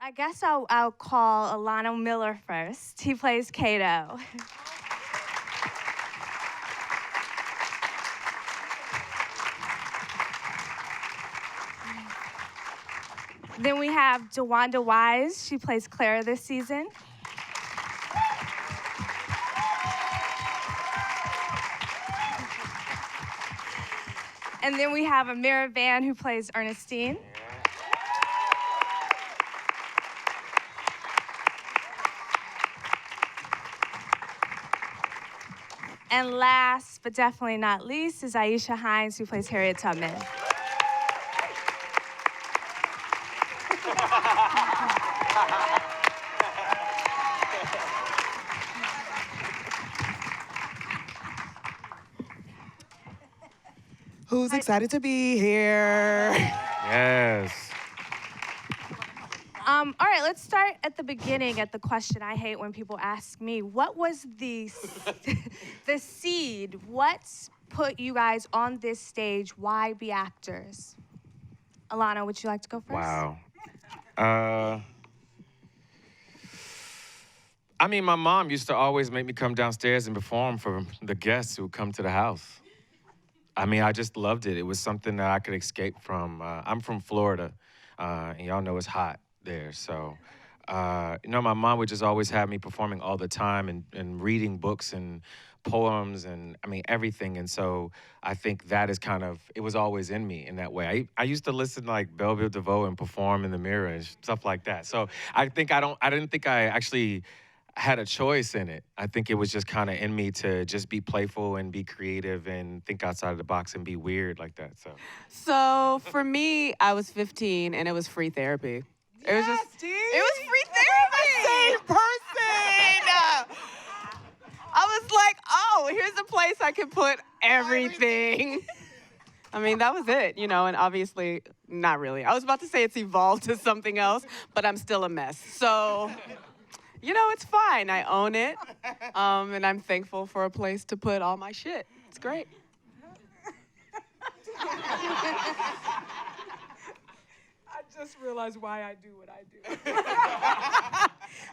I guess I'll call Alano Miller first. He plays Kato. Then we have DeWanda Wise. She plays Clara this season. And then we have Amirah Vann, who plays Ernestine. And last, but definitely not least, is Aisha Hinds, who plays Harriet Tubman. Who's excited to be here? Yes. All right, let's start at the beginning, at the question I hate when people ask me. What was the seed? What put you guys on this stage? Why be actors? Alano, would you like to go first? Wow. I mean, my mom used to always make me come downstairs and perform for the guests who would come to the house. I mean, I just loved it. It was something that I could escape from. I'm from Florida, and y'all know it's hot there. So, you know, my mom would just always have me performing all the time and reading books and poems and, I mean, everything. And so I think that is kind of, it was always in me in that way. I used to listen to, like, Belleville DeVoe and perform in the mirror and stuff like that. So I didn't think I actually had a choice in it. I think it was just kind of in me to just be playful and be creative and think outside of the box and be weird like that. So for me, I was 15 and it was free therapy. It was just, it was free therapy. Same person. I was like, oh, here's a place I can put everything. I mean, that was it, you know, and obviously, not really. I was about to say it's evolved to something else, but I'm still a mess. So, you know, it's fine. I own it, and I'm thankful for a place to put all my shit. It's great. I just realized why I do what I do.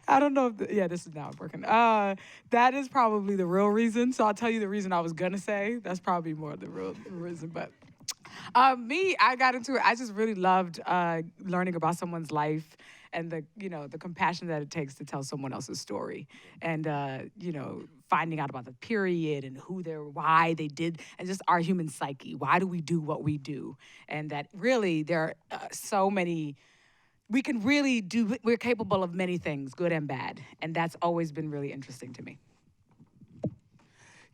I don't know if, yeah, this is now working. That is probably the real reason. So I'll tell you the reason I was gonna say. That's probably more the real reason, but. I got into it. I just really loved learning about someone's life and the compassion that it takes to tell someone else's story, and finding out about the period and why they did, and just our human psyche. Why do we do what we do? And that really there are so many. We can really do. We're capable of many things, good and bad, and that's always been really interesting to me.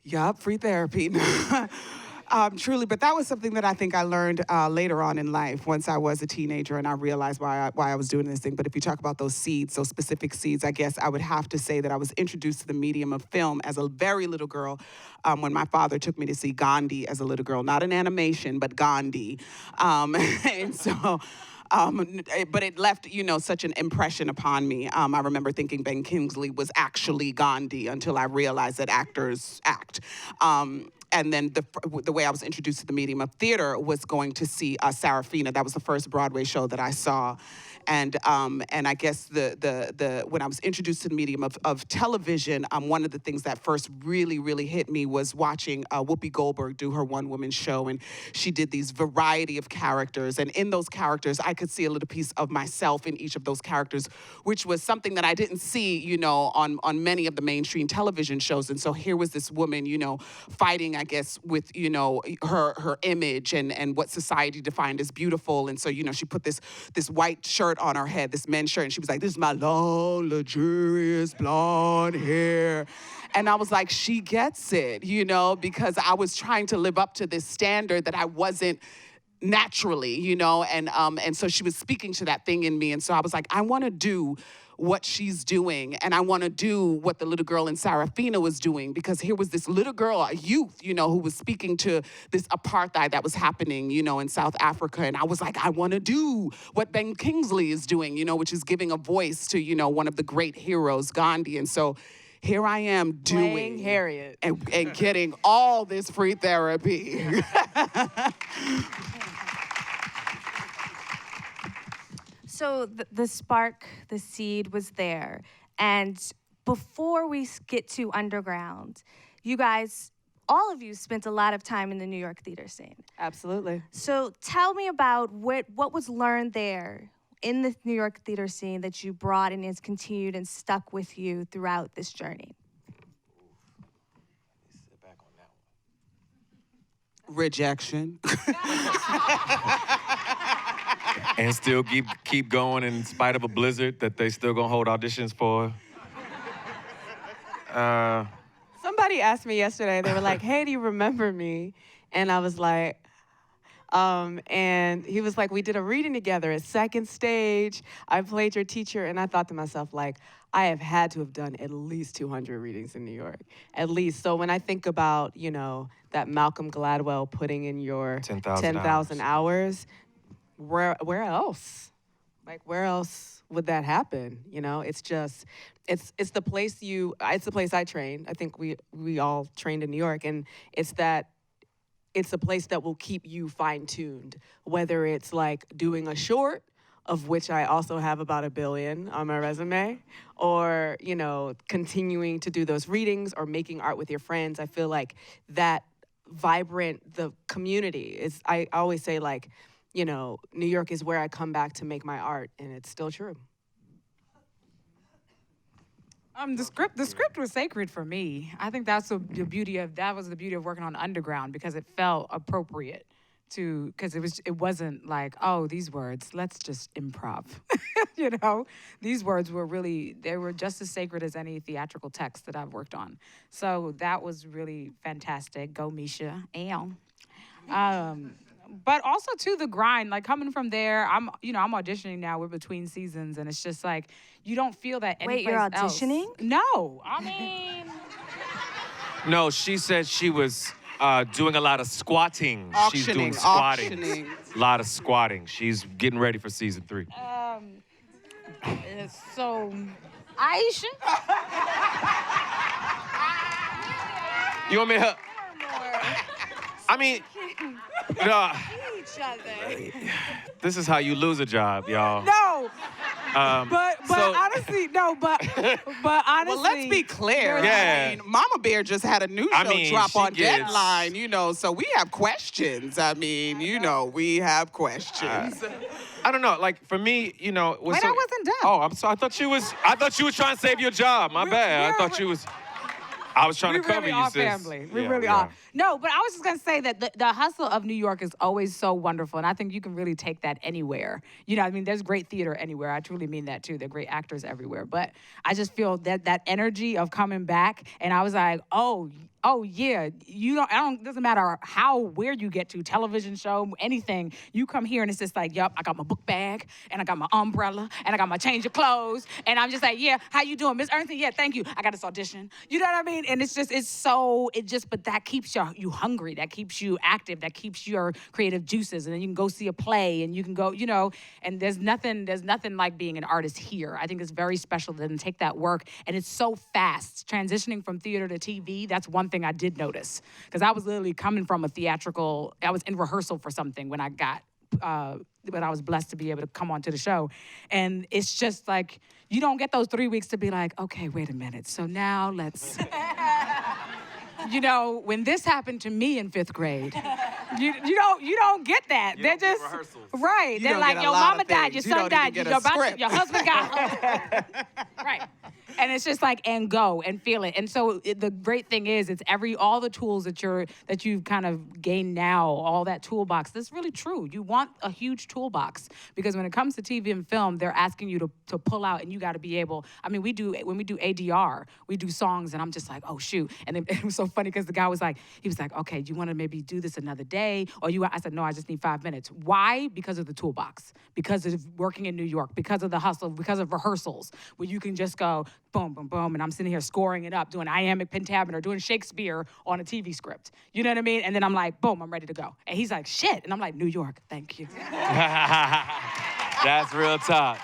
Yup, free therapy. Truly, but that was something that I think I learned later on in life once I was a teenager and I realized why I was doing this thing. But if you talk about those seeds, those specific seeds, I guess I would have to say that I was introduced to the medium of film as a very little girl when my father took me to see Gandhi as a little girl. Not an animation, but Gandhi. And so... but it left, such an impression upon me. I remember thinking Ben Kingsley was actually Gandhi until I realized that actors act. And then the way I was introduced to the medium of theater was going to see Sarafina. That was the first Broadway show that I saw. And I guess when I was introduced to the medium of television, one of the things that first really, really hit me was watching Whoopi Goldberg do her one-woman show. And she did these variety of characters. And in those characters, I could see a little piece of myself in each of those characters, which was something that I didn't see, on many of the mainstream television shows. And so here was this woman, fighting, I guess, with, her image and what society defined as beautiful. And so, she put this white shirt on her head, this men's shirt, and she was like, this is my long, luxurious blonde hair. And I was like, she gets it, because I was trying to live up to this standard that I wasn't naturally, and so she was speaking to that thing in me. And so I was like, I want to do what she's doing, and I want to do what the little girl in Sarafina was doing, because here was this little girl, a youth, who was speaking to this apartheid that was happening, in South Africa. And I was like, I want to do what Ben Kingsley is doing, which is giving a voice to, one of the great heroes, Gandhi. And so here I am doing Harriet and getting all this free therapy. So the spark, the seed was there. And before we get to underground, you guys, all of you spent a lot of time in the New York theater scene. Absolutely. So tell me about what was learned there in the New York theater scene that you brought and has continued and stuck with you throughout this journey. Rejection. And still keep going in spite of a blizzard that they still gonna hold auditions for. Somebody asked me yesterday, they were like, hey, do you remember me? And I was like, and he was like, we did a reading together at Second Stage. I played your teacher, and I thought to myself, like, I have had to have done at least 200 readings in New York, at least. So when I think about, you know, that Malcolm Gladwell putting in your 10,000 hours, where else? Like, where else would that happen? You know, it's just, it's the place it's the place I trained. I think we all trained in New York, and it's a place that will keep you fine-tuned, whether it's like doing a short, of which I also have about 1 billion on my resume, or, you know, continuing to do those readings or making art with your friends. I feel like that vibrant, the community is, I always say, like, you know, New York is where I come back to make my art, and it's still true. The script was sacred for me. I think that's the beauty of working on Underground, because it felt appropriate because it wasn't like, oh, these words, let's just improv. You know, these words they were just as sacred as any theatrical text that I've worked on. So that was really fantastic. Go Misha. But also too, the grind, like coming from there, I'm auditioning now. We're between seasons, and it's just like you don't feel that anyplace Wait, you're auditioning? else. No, I mean. No, she said she was doing a lot of squatting. She's doing Auctioning, squatting. auctioning. A lot of squatting. She's getting ready for season 3. So, Aisha. You want me to? I mean, no. Each other. This is how you lose a job, y'all. No. But so- honestly, no. But honestly. Well, let's be clear. Yeah. I mean, Mama Bear just had a new show I mean, drop she on gets- Deadline, you know, so we have questions. I mean, you know, we have questions. I don't know. Like for me, you know, it was Wait, so, I wasn't done. Oh, I'm sorry. I thought you was trying to save your job. My bad. I thought you was. I was trying to cover really you, are sis. family. We Yeah, really we are. No, but I was just gonna say that the hustle of New York is always so wonderful, and I think you can really take that anywhere. You know, I mean, there's great theater anywhere. I truly mean that too. There are great actors everywhere. But I just feel that energy of coming back, and I was like, oh yeah, doesn't matter where you get to, television show, anything, you come here and it's just like, yup, I got my book bag, and I got my umbrella, and I got my change of clothes, and I'm just like, yeah, how you doing, Miss Ernestine? Yeah, thank you. I got this audition. You know what I mean? And but that keeps you hungry, that keeps you active, that keeps your creative juices, and then you can go see a play, and you can go, you know, and there's nothing like being an artist here. I think it's very special to take that work, and it's so fast. Transitioning from theater to TV, that's one thing I did notice, because I was literally coming from I was in rehearsal for something when I was blessed to be able to come onto the show. And it's just like, you don't get those 3 weeks to be like, okay, wait a minute. So now let's, you know, when this happened to me in 5th grade, you don't get that. You They're don't get just, rehearsals. right. You They're don't like, get a your lot of mama died, your things. You son don't even died, get a your script. husband got right. And it's just like, and go and feel it. And so the great thing is, it's all the tools that you've kind of gained now, all that toolbox. That's really true. You want a huge toolbox, because when it comes to TV and film, they're asking you to pull out, and you got to be able. I mean, when we do ADR, we do songs, and I'm just like, oh shoot. And it was so funny because the guy was like, okay, do you want to maybe do this another day, or I said, no, I just need 5 minutes. Why? Because of the toolbox, because of working in New York, because of the hustle, because of rehearsals, where you can just go boom, boom, boom, and I'm sitting here scoring it up, doing iambic pentameter, doing Shakespeare on a TV script. You know what I mean? And then I'm like, boom, I'm ready to go. And he's like, shit. And I'm like, New York, thank you. That's real talk.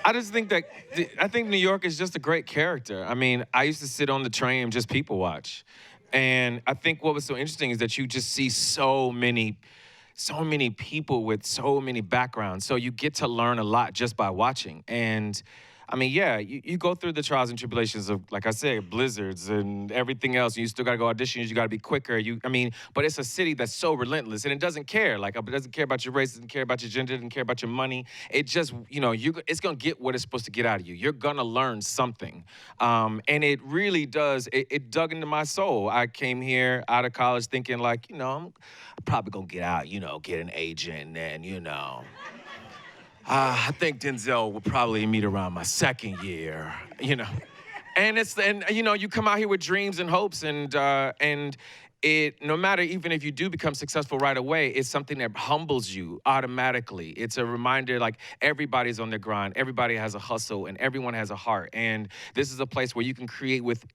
I just think I think New York is just a great character. I mean, I used to sit on the train and just people watch. And I think what was so interesting is that you just see so many so many people with so many backgrounds. So you get to learn a lot just by watching. And I mean, yeah, you go through the trials and tribulations of, like I said, blizzards and everything else. You still got to go auditions. You got to be quicker. But it's a city that's so relentless, and it doesn't care. Like, it doesn't care about your race, doesn't care about your gender, doesn't care about your money. It just, it's gonna get what it's supposed to get out of you. You're gonna learn something, and it really does. It dug into my soul. I came here out of college thinking, like, I'm probably gonna get out, get an agent, and I think Denzel will probably meet around my second year, And you come out here with dreams and hopes, and it, no matter, even if you do become successful right away, it's something that humbles you automatically. It's a reminder, like, everybody's on their grind, everybody has a hustle, and everyone has a heart. And this is a place where you can create with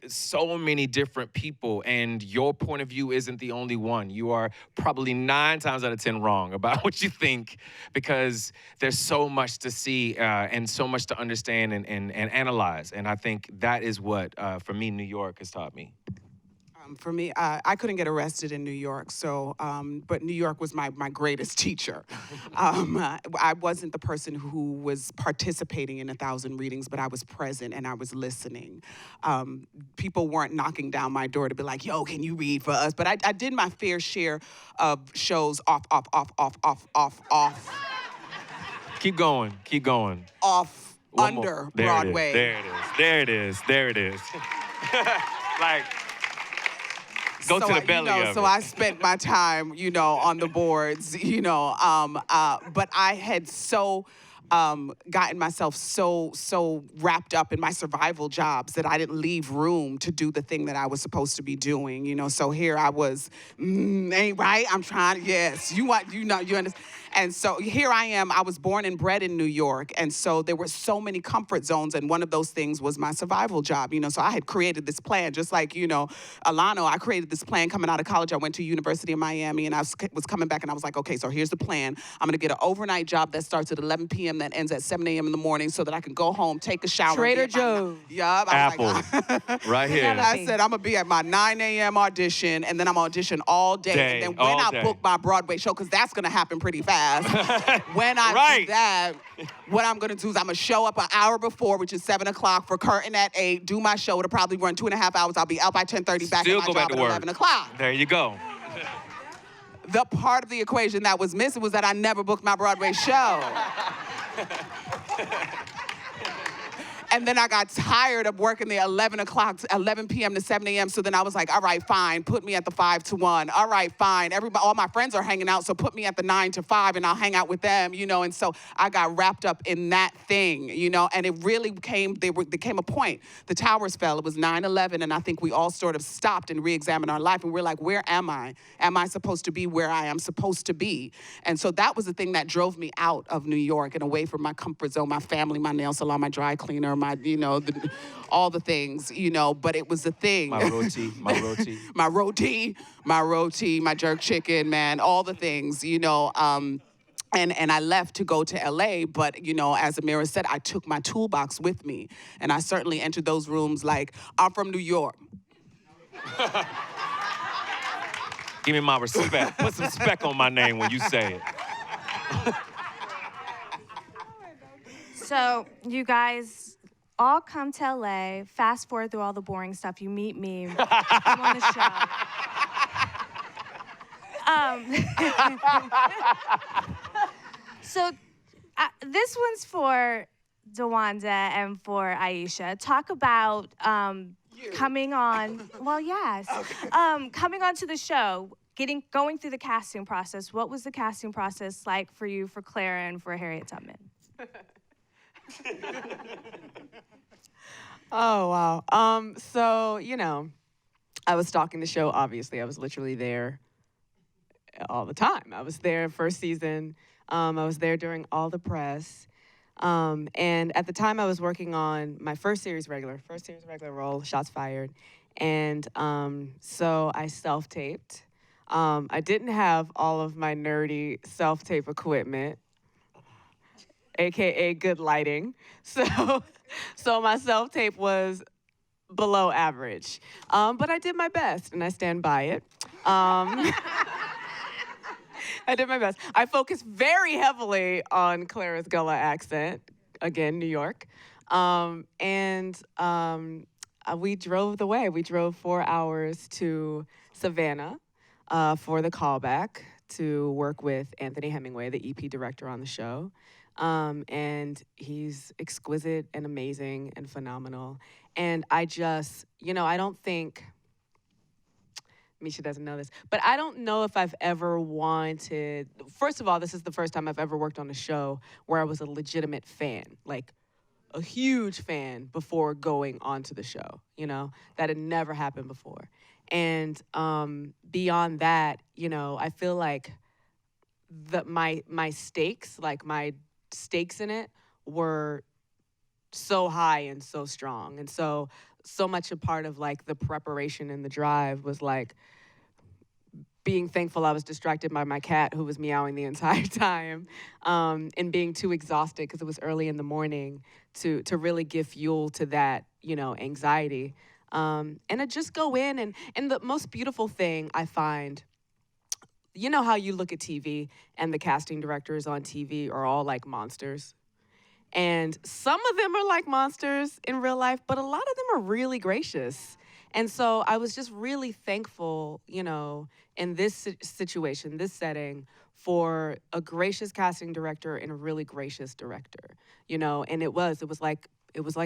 so many different people, and your point of view isn't the only one. You are probably 9 times out of 10 wrong about what you think, because there's so much to see and so much to understand and analyze. And I think that is what, for me, New York has taught me. For me, I couldn't get arrested in New York, but New York was my greatest teacher. I wasn't the person who was participating in 1,000 readings, but I was present and I was listening. People weren't knocking down my door to be like, yo, can you read for us? But I did my fair share of shows off. Keep going. Off, One under more. There Broadway. There it is. Like, go to the belly of it. So I spent my time, on the boards, but I had gotten myself so wrapped up in my survival jobs that I didn't leave room to do the thing that I was supposed to be doing, So here I was, ain't right? I'm trying, yes, you understand. And so here I am. I was born and bred in New York, and so there were so many comfort zones, and one of those things was my survival job, So I had created this plan, just like, Alano, I created this plan coming out of college. I went to University of Miami, and I was coming back, and I was like, okay, so here's the plan. I'm gonna get an overnight job that starts at 11 p.m. that ends at 7 a.m. in the morning so that I can go home, take a shower. Trader Joe's. Yup. Apple. Right here. I said, I'm gonna be at my 9 a.m. audition, and then I'm gonna audition all day. And then when I book my Broadway show, because that's gonna happen pretty fast, when I do that, what I'm gonna do is I'm gonna show up an hour before, which is 7 o'clock, for curtain at 8, do my show. It'll probably run 2.5 hours. I'll be out by 10:30, back at my job at 11 o'clock. There you go. The part of the equation that was missing was that I never booked my Broadway show. And then I got tired of working the 11 p.m. to 7 a.m. So then I was like, all right, fine, put me at the 5 to 1. All right, fine. All my friends are hanging out, so put me at the 9 to 5 and I'll hang out with them, And so I got wrapped up in that thing, And it really there came a point. The towers fell. It was 9/11, and I think we all sort of stopped and re-examined our life. And we're like, where am I? Am I supposed to be where I am supposed to be? And so that was the thing that drove me out of New York and away from my comfort zone, my family, my nail salon, my dry cleaner, all the things, but it was the thing. My roti. my roti, my jerk chicken, man, all the things, And I left to go to LA, but, as Amirah said, I took my toolbox with me. And I certainly entered those rooms like, I'm from New York. Give me my respect. Put some respect on my name when you say it. So, you guys all come to LA, fast forward through all the boring stuff. You meet me, I'm on the show. So this one's for DeWanda and for Aisha. Talk about coming on, well, yes. Okay. Coming onto the show, going through the casting process. What was the casting process like for you, for Clara, and for Harriet Tubman? Oh, wow. So, I was stalking the show, obviously. I was literally there all the time. I was there first season. I was there during all the press. And at the time, I was working on my first series regular role, Shots Fired. And so I self-taped. I didn't have all of my nerdy self-tape equipment, AKA good lighting. So my self-tape was below average. But I did my best, and I stand by it. I did my best. I focused very heavily on Clara's Gullah accent, again, New York. We drove the way. We drove 4 hours to Savannah for the callback to work with Anthony Hemingway, the EP director on the show. And he's exquisite and amazing and phenomenal. And I just, I don't think, Misha doesn't know this, but I don't know if I've ever wanted, first of all, this is the first time I've ever worked on a show where I was a legitimate fan, like a huge fan before going onto the show, that had never happened before. And beyond that, I feel like my stakes, like my stakes in it were so high and so strong. And so much a part of like the preparation and the drive was like being thankful I was distracted by my cat who was meowing the entire time, and being too exhausted because it was early in the morning to really give fuel to that, anxiety. And to just go in and the most beautiful thing I find, how you look at TV and the casting directors on TV are all like monsters? And some of them are like monsters in real life, but a lot of them are really gracious. And so I was just really thankful, in this situation, this setting, for a gracious casting director and a really gracious director, and it was like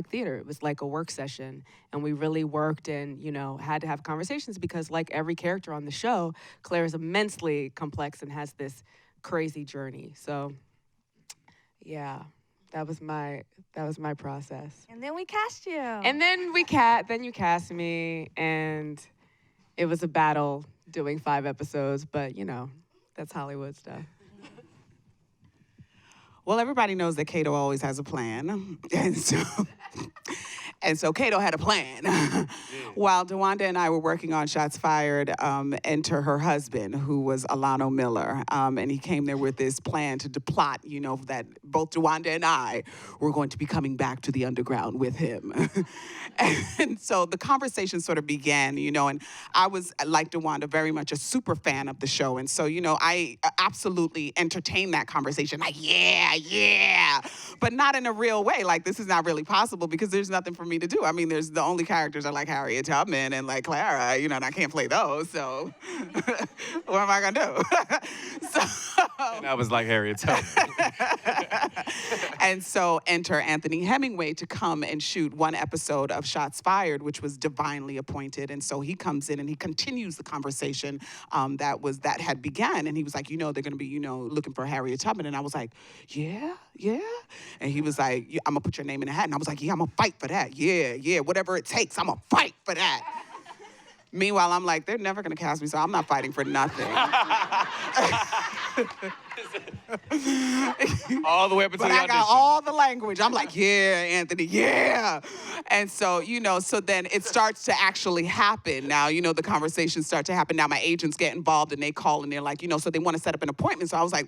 theater. It was like a work session, and we really worked and, had to have conversations because like every character on the show, Claire is immensely complex and has this crazy journey. So, yeah. That was my process. And then we cast you. And then you cast me, and it was a battle doing 5 episodes, but that's Hollywood stuff. Well, everybody knows that Kato always has a plan, and so Kato had a plan. While DeWanda and I were working on Shots Fired, enter her husband, who was Alano Miller, and he came there with this plan to plot, that both DeWanda and I were going to be coming back to the underground with him. And so the conversation sort of began, and I was, like DeWanda, very much a super fan of the show, and so, I absolutely entertained that conversation, like, yeah, but not in a real way, like, this is not really possible because there's nothing for me to do. I mean, there's the only characters are like Harriet Tubman and like Clara, and I can't play those, so what am I gonna do? And I was like Harriet Tubman. And so enter Anthony Hemingway to come and shoot one episode of Shots Fired, which was divinely appointed. And so he comes in and he continues the conversation that had begun. And he was like, they're gonna be, looking for Harriet Tubman. And I was like, yeah. And he was like, I'm gonna put your name in the hat. And I was like, yeah, I'm gonna fight for that. Yeah, whatever it takes, I'm gonna fight for that. Meanwhile, I'm like, they're never gonna cast me, so I'm not fighting for nothing. All the way up until but the I audition. got all the language. I'm like, yeah, Anthony, yeah. And so, so then it starts to actually happen. Now, the conversations start to happen. Now my agents get involved and they call and they're like, so they want to set up an appointment. So I was like,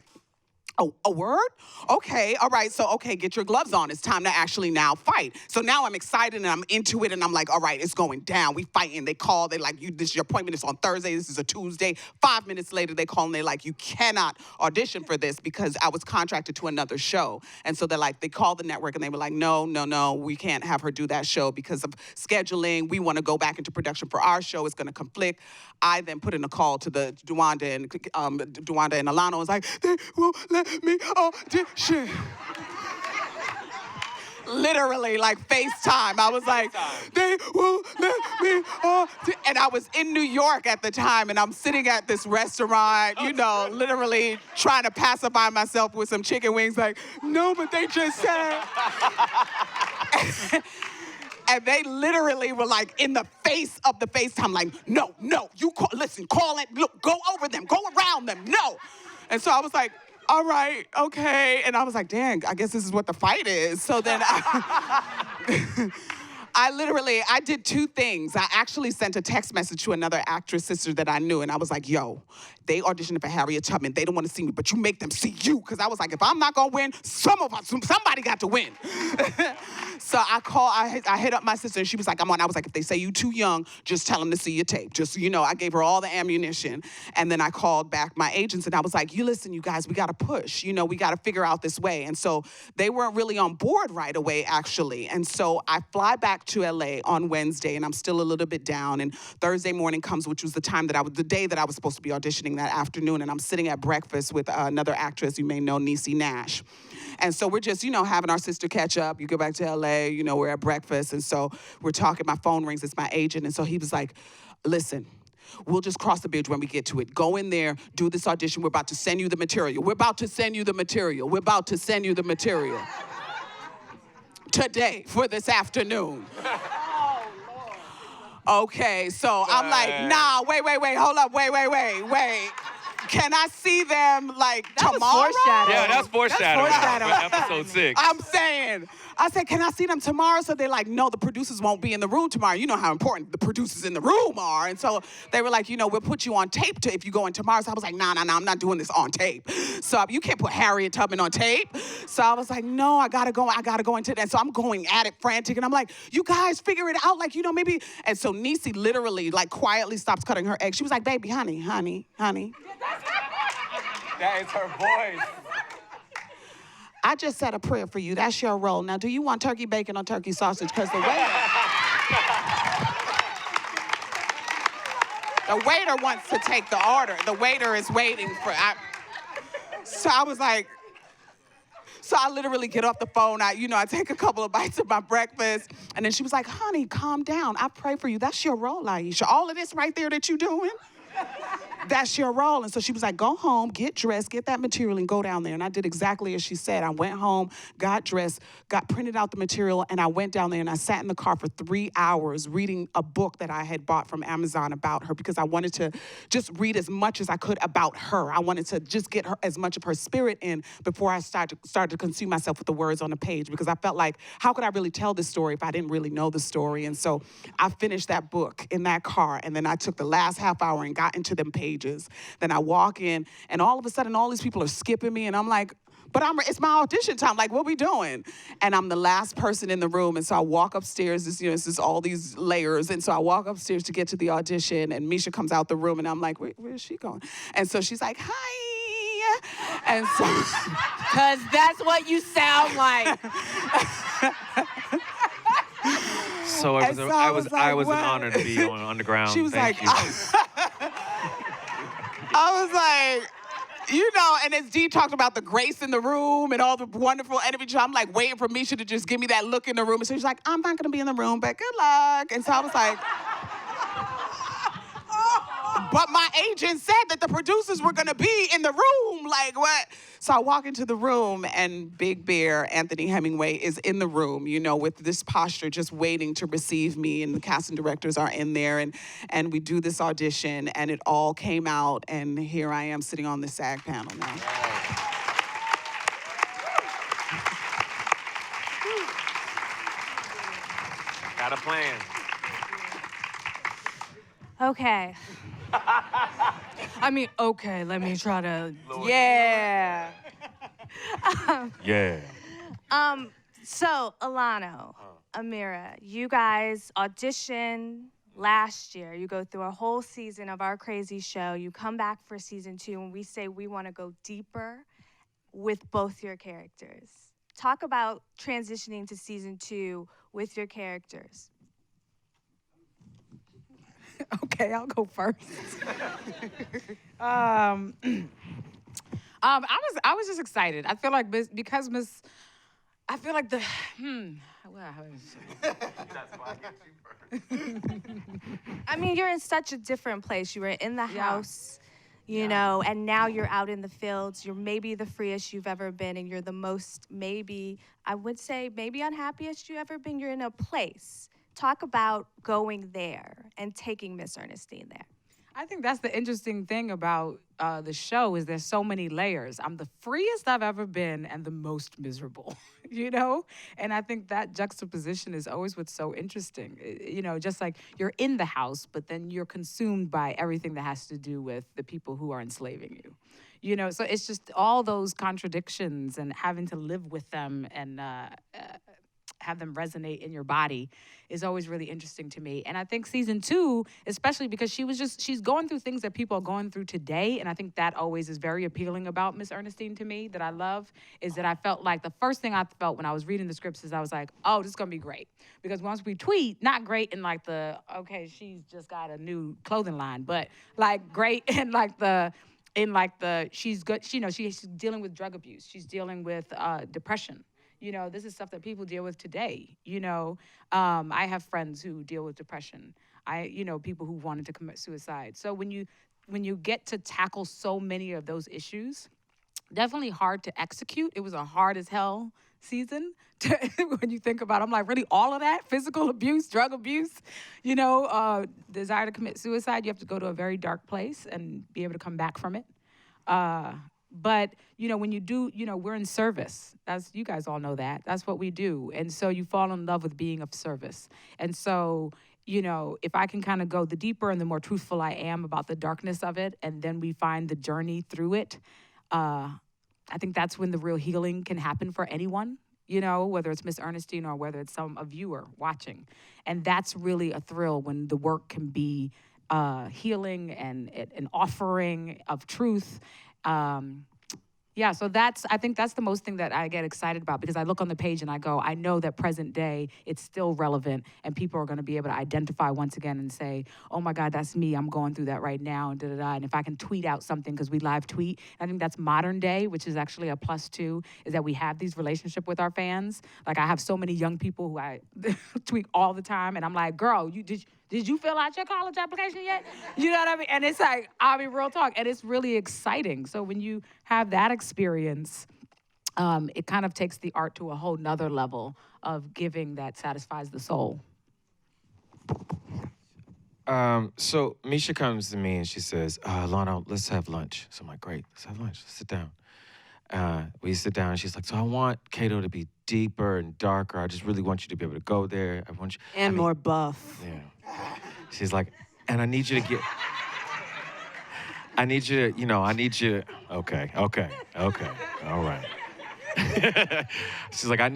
oh, a word? Okay, all right, so, get your gloves on. It's time to actually now fight. So now I'm excited and I'm into it and I'm like, all right, it's going down. We fighting. They call, they like, your appointment is on Thursday, this is a Tuesday. 5 minutes later, they call and they're like, you cannot audition for this because I was contracted to another show. And so they're like, they called the network and they were like, no, we can't have her do that show because of scheduling. We want to go back into production for our show. It's going to conflict. I then put in a call to the DeWanda and Alano was like, they won't let me audition. Literally, like FaceTime. I was like, they won't let me audition. And I was in New York at the time, and I'm sitting at this restaurant, literally trying to pacify myself with some chicken wings, like, no, but they just said. And they literally were like in the face of the FaceTime, like, no, you call it, look, go over them, go around them, no. And so I was like, all right, okay. And I was like, dang, I guess this is what the fight is. So then I did 2 things. I actually sent a text message to another actress sister that I knew, and I was like, yo, they auditioned for Harriet Tubman. They don't want to see me, but you make them see you. Because I was like, if I'm not going to win, somebody got to win. So I hit up my sister, and she was like, I'm on. I was like, if they say you too young, just tell them to see your tape. Just, I gave her all the ammunition. And then I called back my agents, and I was like, listen, you guys, we got to push. We got to figure out this way. And so they weren't really on board right away, actually. And so I fly back to LA on Wednesday, and I'm still a little bit down. And Thursday morning comes, which was the day that I was supposed to be auditioning that afternoon. And I'm sitting at breakfast with another actress you may know, Niecy Nash. And so we're just, having our sister catch up. You go back to LA, we're at breakfast. And so we're talking, my phone rings, it's my agent. And so he was like, listen, we'll just cross the bridge when we get to it. Go in there, do this audition. We're about to send you the material. We're about to send you the material. We're about to send you the material. Today, for this afternoon. Okay, so I'm like, nah, wait, hold up, wait. Can I see them tomorrow? Yeah, that's foreshadowing. For episode 6. I'm saying, I said, can I see them tomorrow? So they're like, no, the producers won't be in the room tomorrow. You know how important the producers in the room are. And so they were like, we'll put you on tape if you go in tomorrow. So I was like, nah, I'm not doing this on tape. So you can't put Harriet Tubman on tape. So I was like, no, I gotta go into that. So I'm going at it frantic. And I'm like, you guys figure it out, maybe. And so Niecy literally quietly stops cutting her egg. She was like, baby, honey. That is her voice. I just said a prayer for you. That's your role. Now, do you want turkey bacon or turkey sausage? Because the waiter wants to take the order. The waiter is waiting for. So I was like, so I literally get off the phone. I take a couple of bites of my breakfast, and then she was like, honey, calm down. I pray for you. That's your role, Aisha. All of this right there that you doing. That's your role. And so she was like, go home, get dressed, get that material, and go down there. And I did exactly as she said. I went home, got dressed, printed out the material, and I went down there and I sat in the car for 3 hours reading a book that I had bought from Amazon about her because I wanted to just read as much as I could about her. I wanted to just get her as much of her spirit in before I started to consume myself with the words on the page because I felt like, how could I really tell this story if I didn't really know the story? And so I finished that book in that car, and then I took the last half hour and got into them pages. Then I walk in, and all of a sudden, all these people are skipping me, and I'm like, but it's my audition time. Like, what we doing? And I'm the last person in the room, and so I walk upstairs. It's just all these layers, and so I walk upstairs to get to the audition, and Misha comes out the room, and I'm like, where is she going? And so she's like, hi. And so, because that's what you sound like. So I was an honor to be on Underground. She was Thank like, you. I was like, and as Dee talked about the grace in the room and all the wonderful energy, I'm like waiting for Misha to just give me that look in the room. And so she's like, I'm not going to be in the room, but good luck. And so I was like, but my agent said that the producers were going to be in the room. Like, what? So I walk into the room, and Big Bear, Anthony Hemingway, is in the room, with this posture, just waiting to receive me. And the casting directors are in there. And we do this audition, and it all came out. And here I am sitting on the SAG panel now. Got a plan. Okay. Okay, let me try to. Yeah. Yeah. So, Alano, Amirah, you guys audition last year. You go through a whole season of our crazy show. You come back for season 2, and we say we want to go deeper with both your characters. Talk about transitioning to season 2 with your characters. Okay, I'll go first. I was just excited. I feel like I feel like the you're in such a different place. You were in the house, and now you're out in the fields. You're maybe the freest you've ever been, and you're the most I would say unhappiest you've ever been. You're in a place. Talk about going there and taking Miss Ernestine there. I think that's the interesting thing about the show is there's so many layers. I'm the freest I've ever been and the most miserable, And I think that juxtaposition is always what's so interesting. Just like you're in the house, but then you're consumed by everything that has to do with the people who are enslaving you. So it's just all those contradictions and having to live with them and have them resonate in your body is always really interesting to me. And I think season 2, especially because she's going through things that people are going through today. And I think that always is very appealing about Miss Ernestine to me, that I love, is that I felt like the first thing I felt when I was reading the scripts is I was like, oh, this is gonna be great. Because once we tweet, not great in like okay, she's just got a new clothing line, but like great in she's good, she's dealing with drug abuse. She's dealing with depression. This is stuff that people deal with today. I have friends who deal with depression. People who wanted to commit suicide. So when you get to tackle so many of those issues, definitely hard to execute. It was a hard as hell season when you think about it. I'm like, really, all of that? Physical abuse, drug abuse, desire to commit suicide. You have to go to a very dark place and be able to come back from it. But, when you do, we're in service. You guys all know that. That's what we do. And so you fall in love with being of service. And so, if I can kind of go, the deeper and the more truthful I am about the darkness of it, and then we find the journey through it, I think that's when the real healing can happen for anyone, whether it's Miss Ernestine or whether it's a viewer watching. And that's really a thrill when the work can be healing and an offering of truth. So I think that's the most thing that I get excited about, because I look on the page and I go, I know that present day, it's still relevant, and people are going to be able to identify once again and say, oh my God, that's me. I'm going through that right now, and da-da-da. And if I can tweet out something, because we live tweet, I think that's modern day, which is actually a plus too, is that we have these relationship with our fans. Like, I have so many young people who I tweet all the time, and I'm like, girl, did you fill out your college application yet? You know what I mean? And it's like, real talk. And it's really exciting. So when you have that experience, it kind of takes the art to a whole nother level of giving that satisfies the soul. So Misha comes to me and she says, Alano, let's have lunch. So I'm like, great, let's have lunch. Let's sit down. We sit down and she's like, so I want Kato to be deeper and darker. I just really want you to be able to go there. More buff. Yeah. She's like, and I need you to okay, all right. She's like, I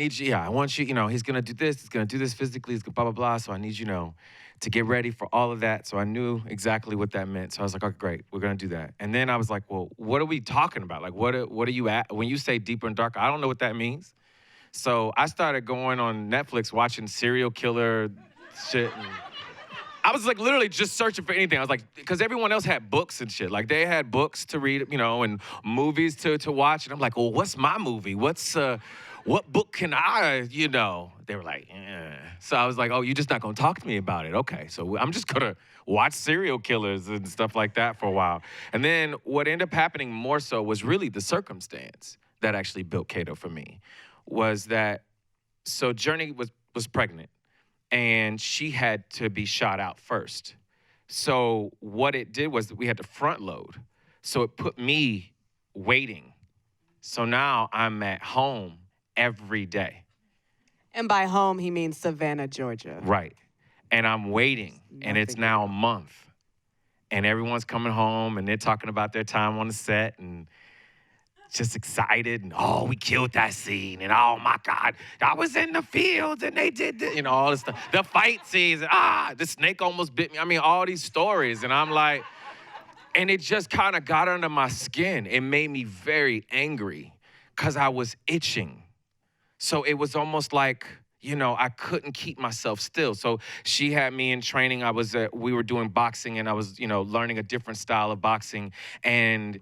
want you, he's gonna do this physically, he's gonna blah, blah, blah. So I need you, to get ready for all of that. So I knew exactly what that meant. So I was like, okay, great, we're gonna do that. And then I was like, well, what are we talking about? Like, what are you at? When you say deeper and darker, I don't know what that means. So I started going on Netflix, watching serial killer shit. And I was like literally just searching for anything. I was like, because everyone else had books and shit. Like they had books to read, and movies to watch. And I'm like, well, what's my movie? What book can I, They were like, eh. So I was like, oh, you're just not gonna talk to me about it. Okay, so I'm just gonna watch serial killers and stuff like that for a while. And then what ended up happening more so was really the circumstance that actually built Kato for me. Was that, so Journey was pregnant. And she had to be shot out first. So what it did was we had to front load. So it put me waiting. So now I'm at home every day. And by home, he means Savannah, Georgia. Right. And I'm waiting. And it's now a month. And everyone's coming home and they're talking about their time on the set and just excited, and oh, we killed that scene, and oh my God, I was in the fields and they did this, all this stuff. The fight scenes, and the snake almost bit me. I mean, all these stories, and I'm like, and it just kind of got under my skin. It made me very angry because I was itching. So it was almost like, I couldn't keep myself still. So she had me in training. We were doing boxing, and I was, learning a different style of boxing, and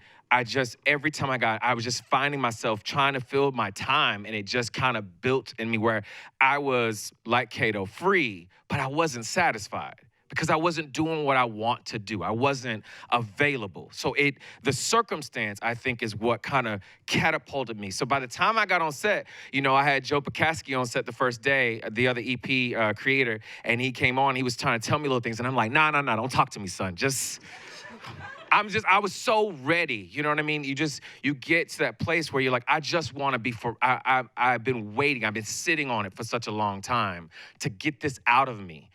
every time I was just finding myself trying to fill my time, and it just kind of built in me where I was, like Kato, free, but I wasn't satisfied because I wasn't doing what I want to do. I wasn't available. So the circumstance, I think, is what kind of catapulted me. So by the time I got on set, I had Joe Pekaski on set the first day, the other EP creator, and he came on, he was trying to tell me little things, and I'm like, nah, don't talk to me, son. I was so ready, you know what I mean? You get to that place where you're like, I just want to be I've been waiting, I've been sitting on it for such a long time to get this out of me.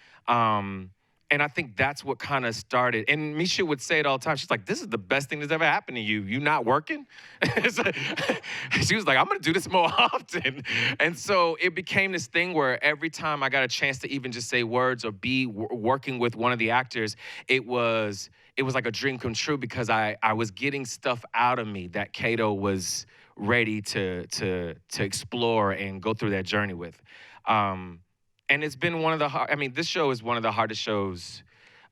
And I think that's what kind of started. And Misha would say it all the time. She's like, this is the best thing that's ever happened to you. You not working? She was like, I'm going to do this more often. And so it became this thing where every time I got a chance to even just say words or be working with one of the actors, it was like a dream come true because I was getting stuff out of me that Kato was ready to explore and go through that journey with. And it's been one of the this show is one of the hardest shows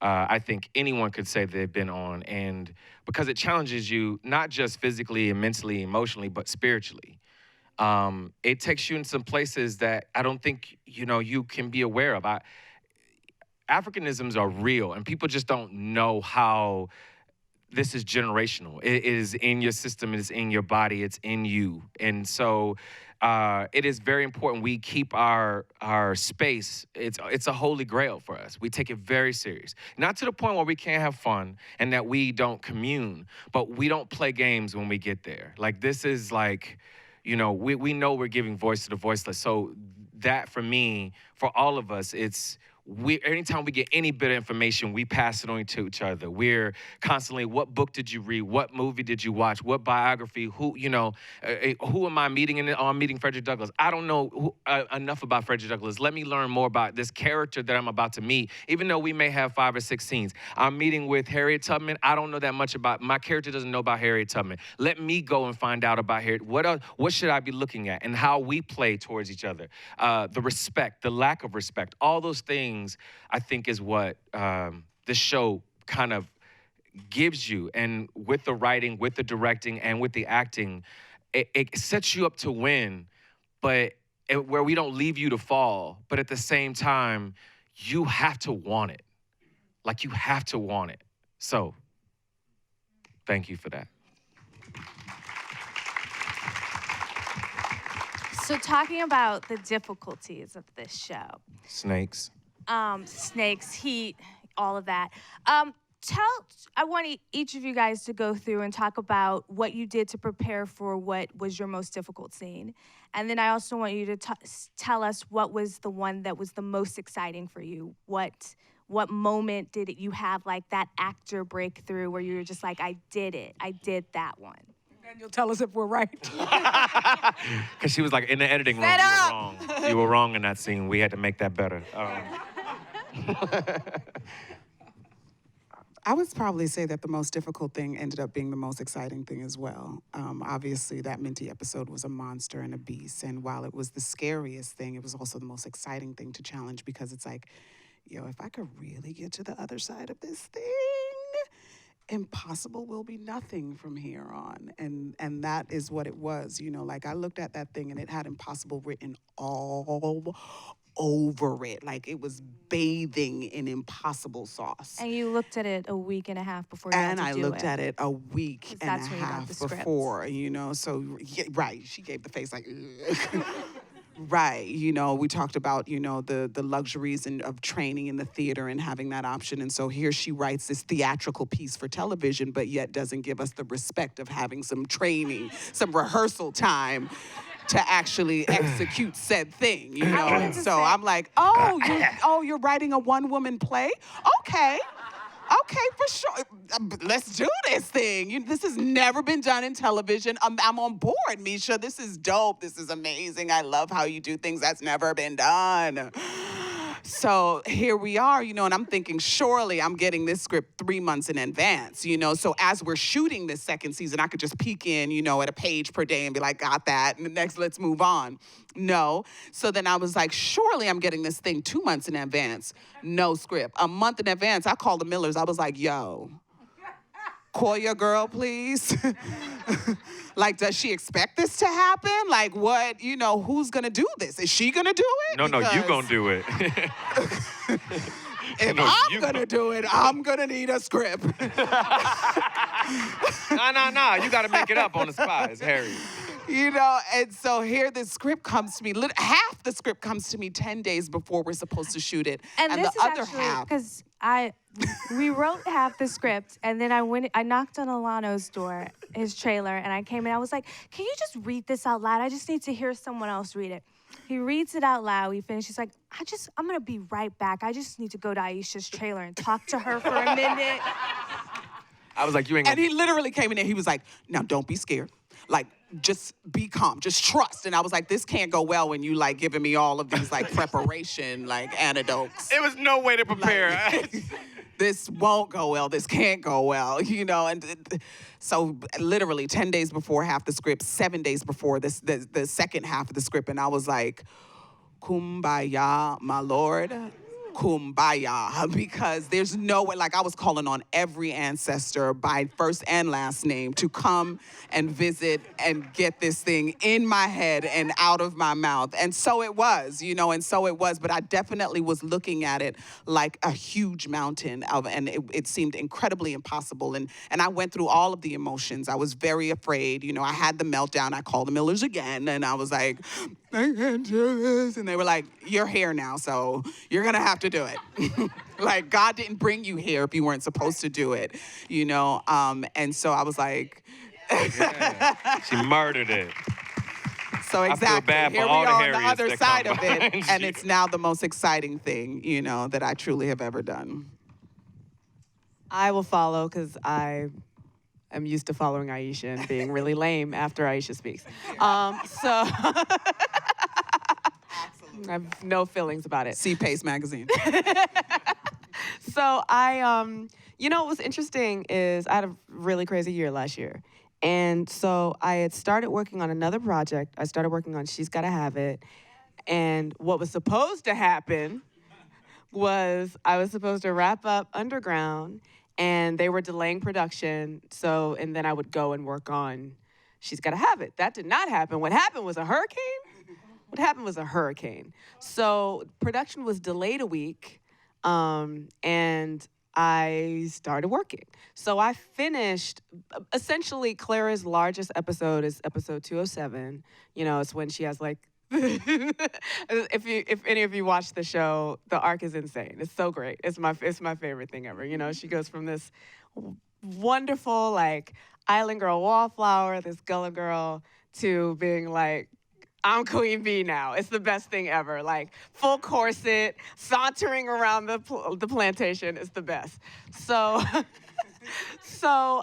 I think anyone could say they've been on. And because it challenges you, not just physically and mentally, emotionally, but spiritually. It takes you in some places that I don't think, you can be aware of. Africanisms are real, and people just don't know how this is generational. It is in your system, it is in your body, it's in you. And so it is very important we keep our space. It's a holy grail for us. We take it very serious. Not to the point where we can't have fun and that we don't commune, but we don't play games when we get there. Like, this is like, we know we're giving voice to the voiceless. So that, for me, for all of us, anytime we get any bit of information, we pass it on to each other. We're constantly, what book did you read? What movie did you watch? What biography? Who am I meeting? I'm meeting Frederick Douglass. I don't know enough about Frederick Douglass. Let me learn more about this character that I'm about to meet, even though we may have 5 or 6 scenes. I'm meeting with Harriet Tubman. I don't know that much about, my character doesn't know about Harriet Tubman. Let me go and find out about Harriet. What should I be looking at? And how we play towards each other. The respect, the lack of respect, all those things, I think, is what this show kind of gives you. And with the writing, with the directing, and with the acting, it sets you up to win, but where we don't leave you to fall. But at the same time, you have to want it. Like, you have to want it. So, thank you for that. So talking about the difficulties of this show. Snakes. Snakes, heat, all of that. I want each of you guys to go through and talk about what you did to prepare for what was your most difficult scene. And then I also want you to tell us what was the one that was the most exciting for you. What moment did you have, like, that actor breakthrough where you were just like, I did it. I did that one. And you'll tell us if we're right. Because she was like, in the editing room, you were wrong. You were wrong in that scene. We had to make that better. I would probably say that the most difficult thing ended up being the most exciting thing as well. Obviously, that Minty episode was a monster and a beast. And while it was the scariest thing, it was also the most exciting thing to challenge, because it's like, if I could really get to the other side of this thing, impossible will be nothing from here on. And that is what it was. Like, I looked at that thing and it had impossible written all over it. Like, it was bathing in impossible sauce. And you looked at it a week and a half before you had to do it. And I looked at it a week and a half before, so, yeah, right, she gave the face like, ugh. Right, we talked about, the luxuries of training in the theater and having that option. And so here she writes this theatrical piece for television, but yet doesn't give us the respect of having some training, some rehearsal time to actually execute said thing, And so I'm like, you're writing a one-woman play? Okay, for sure. Let's do this thing. This has never been done in television. I'm on board, Misha. This is dope. This is amazing. I love how you do things that's never been done. So here we are, and I'm thinking, surely I'm getting this script 3 months in advance, So as we're shooting this second season, I could just peek in, at a page per day and be like, got that. And the next, let's move on. No. So then I was like, surely I'm getting this thing 2 months in advance. No script. A month in advance, I called the Millers. I was like, yo, call your girl, please. Like, does she expect this to happen? Like, what, who's gonna do this? Is she gonna do it? No, you gonna do it. If I'm gonna do it, I'm gonna need a script. No, you gotta make it up on the spot. It's Harry. And so here the script comes to me, half the script comes to me 10 days before we're supposed to shoot it. And the this is other actually, half. because we wrote half the script, and then I knocked on Alano's door, his trailer, and I came in. I was like, can you just read this out loud? I just need to hear someone else read it. He reads it out loud. We finish. He's like, I'm gonna be right back. I just need to go to Aisha's trailer and talk to her for a minute. I was like, you ain't And gonna. he literally came in there. He was like, now don't be scared. Like, just be calm. Just trust. And I was like, this can't go well when you like giving me all of these like preparation, like antidotes. It was no way to prepare. This won't go well. This can't go well, you know. And so literally 10 days before half the script, 7 days before the second half of the script. And I was like, kumbaya, my lord. Kumbaya, because there's no way, like I was calling on every ancestor by first and last name to come and visit and get this thing in my head and out of my mouth. And so it was, you know, and so it was, but I definitely was looking at it like a huge mountain and it seemed incredibly impossible. And I went through all of the emotions. I was very afraid, you know, I had the meltdown. I called the Millers again and I was like, I can't do this. And they were like, you're here now, so you're gonna have to do it. Like, God didn't bring you here if you weren't supposed to do it, you know? And so I was like... Yeah. She murdered it. So exactly, I feel bad here for we all the are on the Harriets other that side come of it, behind and you. it's now the most exciting thing, you know, that I truly have ever done. I will follow because I am used to following Aisha and being really lame after Aisha speaks. So I have no feelings about it. See Pace Magazine. So you know, what was interesting is I had a really crazy year last year. And so I had started working on another project. I started working on She's Gotta Have It. And what was supposed to happen was I was supposed to wrap up Underground and they were delaying production. So, and then I would go and work on She's Gotta Have It. That did not happen. What happened was a hurricane. So production was delayed a week. And I started working. So I finished, essentially Clara's largest episode is episode 207. You know, it's when she has like, if any of you watch the show, the arc is insane. It's so great. It's my favorite thing ever. You know, she goes from this wonderful like island girl wallflower, this Gullah girl, to being like, I'm Queen Bee now. It's the best thing ever. Like full corset, sauntering around the plantation is the best. So,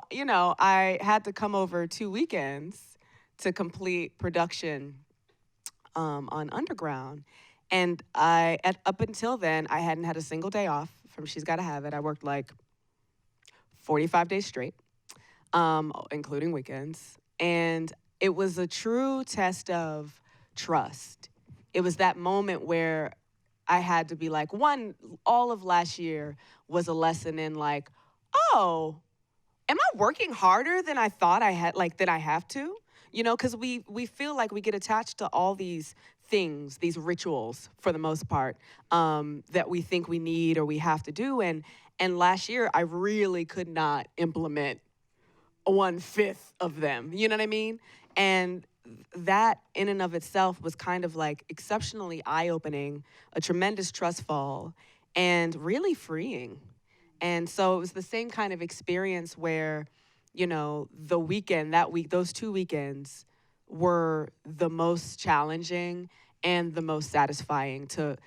you know, I had to come over 2 weekends to complete production on Underground, and up until then I hadn't had a single day off from She's Gotta Have It. I worked like 45 days straight, including weekends, and it was a true test of trust. It was that moment where I had to be like, one, all of last year was a lesson in like, oh, am I working harder than I thought I had, like that I have to? You know, because we feel like we get attached to all these things, these rituals for the most part, that we think we need or we have to do. And last year I really could not implement 1/5 of them. You know what I mean? And that in and of itself was kind of like exceptionally eye-opening, a tremendous trust fall, and really freeing. And so it was the same kind of experience where, you know, the weekend, that week, those 2 weekends were the most challenging and the most satisfying to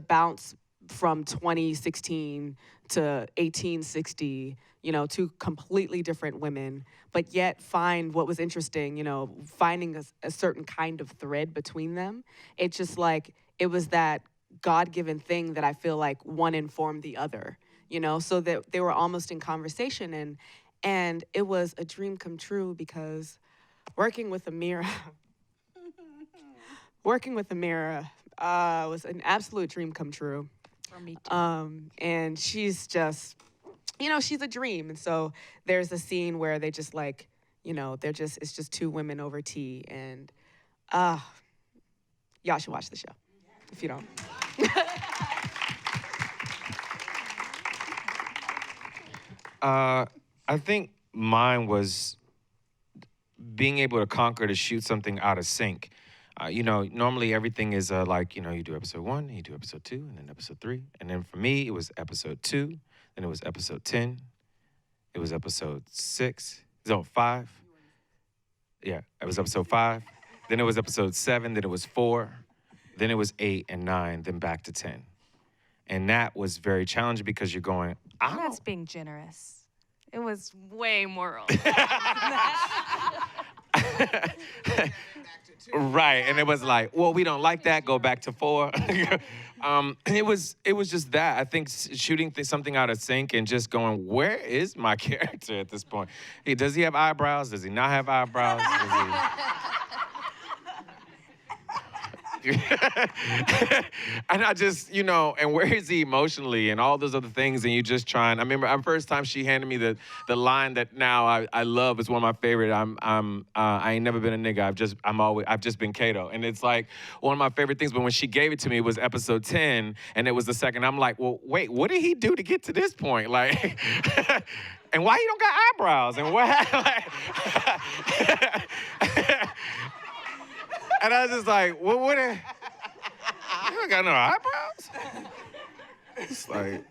bounce from 2016 to 1860, you know, two completely different women, but yet find what was interesting, you know, finding a certain kind of thread between them. It's just like, it was that God-given thing that I feel like one informed the other, you know, so that they were almost in conversation. And it was a dream come true because working with Amirah was an absolute dream come true. For me too. And she's just, you know, she's a dream. And so there's a scene where they just like, you know, it's just two women over tea. And y'all should watch the show if you don't. I think mine was being able to conquer to shoot something out of sync. You know, normally everything is like, you know, you do episode 1, and you do episode 2, and then episode 3. And then for me, it was episode 2, then it was episode 10, it was episode 6, no, 5. Yeah, it was episode 5. Then it was episode 7, then it was 4. Then it was 8 and 9, then back to 10. And that was very challenging because you're going, I That's don't. being generous. It was way more roles. Right, and it was like, well, we don't like that. Go back to 4. And it was just that. I think shooting something out of sync and just going, where is my character at this point? Does he have eyebrows? Does he not have eyebrows? Does he... And I just, and where is he emotionally and all those other things, and you just trying. I remember the first time she handed me the line that now I love, is one of my favorite. I ain't never been a nigga. I've just been Kato, and it's like one of my favorite things. But when she gave it to me, it was episode 10, and it was the second. I'm like, well, wait, what did he do to get to this point? Like. And why you don't got eyebrows? And what? And I was just like, well, what? You don't got no eyebrows? It's like,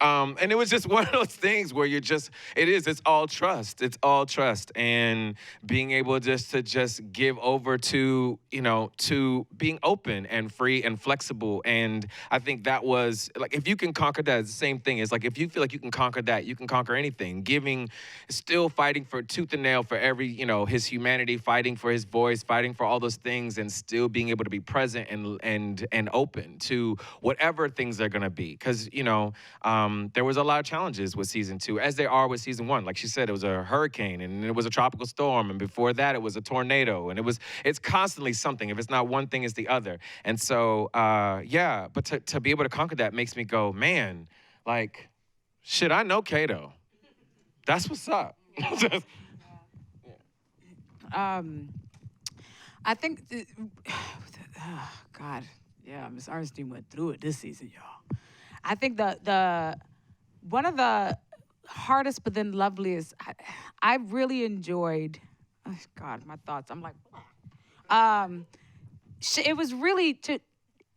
and it was just one of those things where it's all trust. It's all trust, and being able to give over to, to being open and free and flexible. And I think that was, like, if you can conquer that, it's the same thing. It's like, if you feel like you can conquer that, you can conquer anything. Still fighting for tooth and nail for every, his humanity, fighting for his voice, fighting for all those things, and still being able to be present and open to whatever things they're gonna be. Because, there was a lot of challenges with season 2, as there are with season 1. Like she said, it was a hurricane, and it was a tropical storm, and before that, it was a tornado, and it's constantly something. If it's not one thing, it's the other. And so, but to be able to conquer that makes me go, man, like, shit, I know Kato. That's what's up. I think, God, yeah, Miss Ernestine went through it this season, y'all. I think one of the hardest but then loveliest, I really enjoyed, oh God, my thoughts, I'm like, it was really,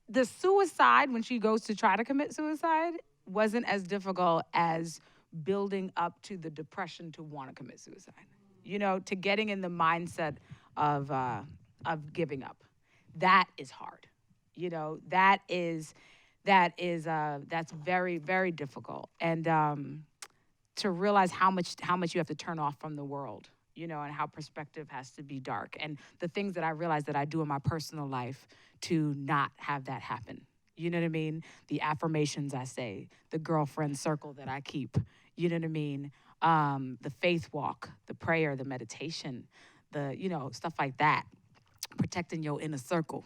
the suicide, when she goes to try to commit suicide, wasn't as difficult as building up to the depression to want to commit suicide. To getting in the mindset of giving up. That is hard. That's very, very difficult. And to realize how much you have to turn off from the world, and how perspective has to be dark. And the things that I realize that I do in my personal life to not have that happen. You know what I mean? The affirmations I say, the girlfriend circle that I keep, you know what I mean? The faith walk, the prayer, the meditation, stuff like that. Protecting your inner circle.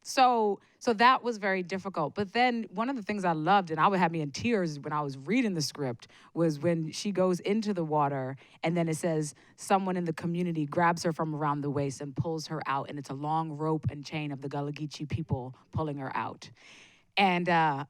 So that was very difficult. But then one of the things I loved, and I would have me in tears when I was reading the script, was when she goes into the water, and then it says someone in the community grabs her from around the waist and pulls her out, and it's a long rope and chain of the Gullah Geechee people pulling her out. And I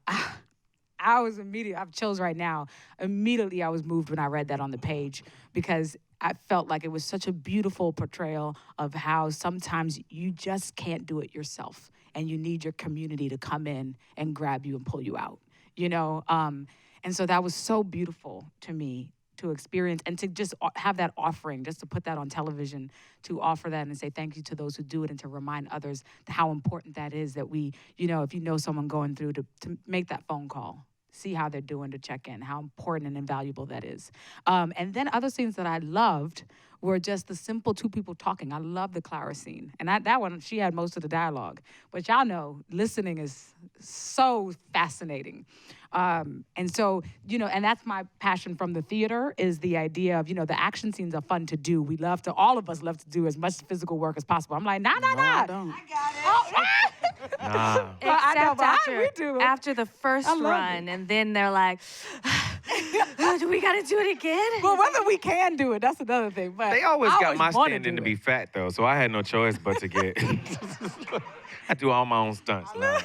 was I have chills right now. Immediately I was moved when I read that on the page, because I felt like it was such a beautiful portrayal of how sometimes you just can't do it yourself, and you need your community to come in and grab you and pull you out, And so that was so beautiful to me to experience, and to just have that offering, just to put that on television, to offer that and say thank you to those who do it, and to remind others how important that is, that we, if you know someone going through, to make that phone call. See how they're doing, to check in, how important and invaluable that is. And then other scenes that I loved were just the simple two people talking. I love the Clara scene. And that one, she had most of the dialogue. But y'all know, listening is so fascinating. And so, and that's my passion from the theater, is the idea of, the action scenes are fun to do. All of us love to do as much physical work as possible. I'm like, nah. I don't. I got it. Oh, Nah. Except after the first run, and then they're like, do we gotta do it again? Well, whether we can do it, that's another thing. But They always got my wanna stand in do to it. be fat, though, so I had no choice but to get. I do all my own stunts now.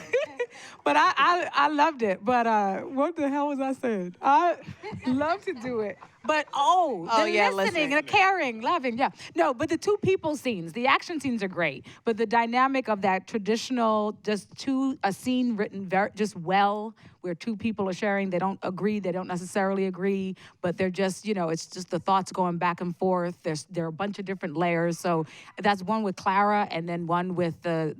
But I loved it. But what the hell was I saying? I love to do it. But the yeah, listening, listening. the caring, loving, yeah. No, but the two people scenes, the action scenes are great. But the dynamic of that traditional, a scene written just well, where two people are sharing, they don't agree, they don't necessarily agree, but they're just, it's just the thoughts going back and forth. There are a bunch of different layers. So that's one with Clara, and then one with her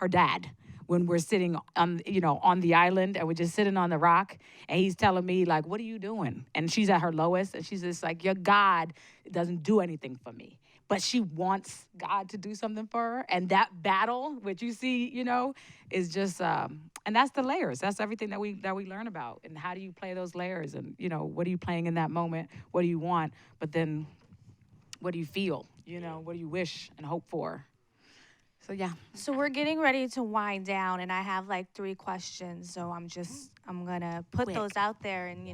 dad, when we're sitting on the island and we're just sitting on the rock, and he's telling me, like, what are you doing? And she's at her lowest, and she's just like, your God doesn't do anything for me. But she wants God to do something for her. And that battle, which you see, is just, and that's the layers. That's everything that we learn about. And how do you play those layers? And, what are you playing in that moment? What do you want? But then what do you feel? What do you wish and hope for? So, yeah. So we're getting ready to wind down, and I have like 3 questions. So I'm gonna put Quick. those out there and,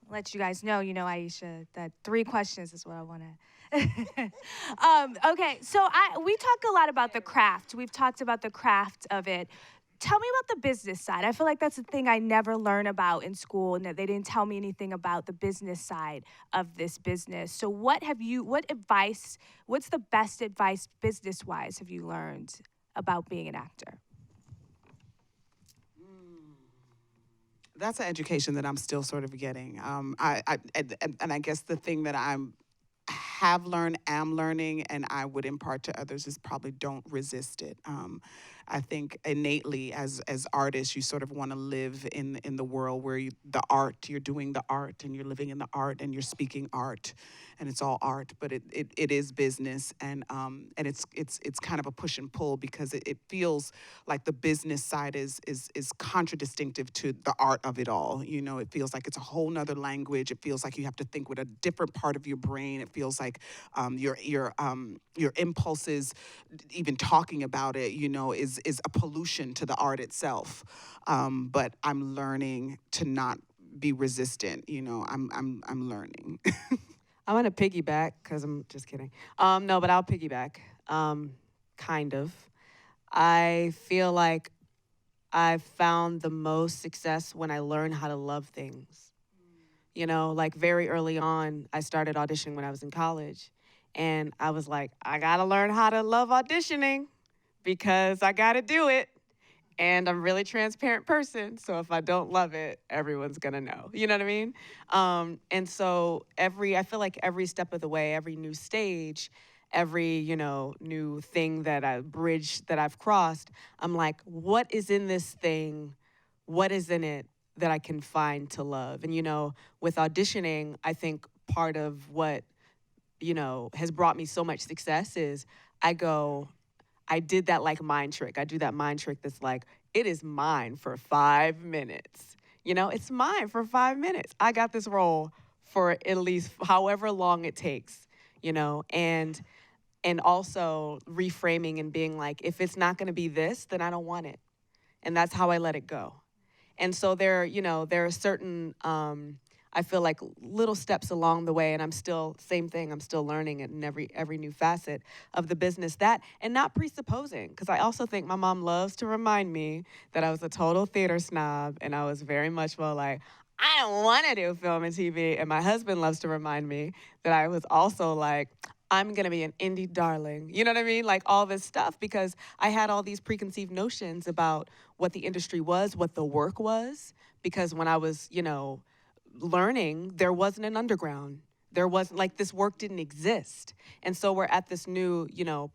let you guys know, Aisha, that 3 questions is what I wanna. Okay, so we talk a lot about the craft. We've talked about the craft of it. Tell me about the business side. I feel like that's a thing I never learned about in school, and that they didn't tell me anything about the business side of this business. So what's the best advice business-wise have you learned about being an actor? That's an education that I'm still sort of getting. And I guess the thing that am learning, and I would impart to others is probably don't resist it. I think innately as artists, you sort of want to live in the world where you're doing the art, and you're living in the art, and you're speaking art, and it's all art, but it is business, and it's kind of a push and pull, because it feels like the business side is contradistinctive to the art of it all. It feels like it's a whole nother language. It feels like you have to think with a different part of your brain. It feels like your impulses, even talking about it, is a pollution to the art itself. But I'm learning to not be resistant. I'm learning. I'm gonna piggyback, because I'm just kidding. No, but I'll piggyback. Kind of. I feel like I found the most success when I learned how to love things. Like very early on, I started auditioning when I was in college. And I was like, I gotta learn how to love auditioning, because I gotta do it. And I'm a really transparent person, so if I don't love it, everyone's gonna know. You know what I mean? And so I feel like every step of the way, every new stage, every, new thing bridge that I've crossed, I'm like, what is in this thing? What is in it that I can find to love? And, with auditioning, I think part of what, has brought me so much success is I did that like mind trick. I do that mind trick that's like, it is mine for 5 minutes. It's mine for 5 minutes. I got this role for at least however long it takes, and also reframing and being like, if it's not gonna be this, then I don't want it. And that's how I let it go. And so there are certain, I feel like little steps along the way, and I'm still learning it in every new facet of the business, and not presupposing, because I also think my mom loves to remind me that I was a total theater snob, and I was very much more like, I don't want to do film and TV, and my husband loves to remind me that I was also like, I'm gonna be an indie darling. You know what I mean? Like all this stuff, because I had all these preconceived notions about what the industry was, what the work was, because when I was, learning, there wasn't an underground. There wasn't, like, this work didn't exist. And so we're at this new,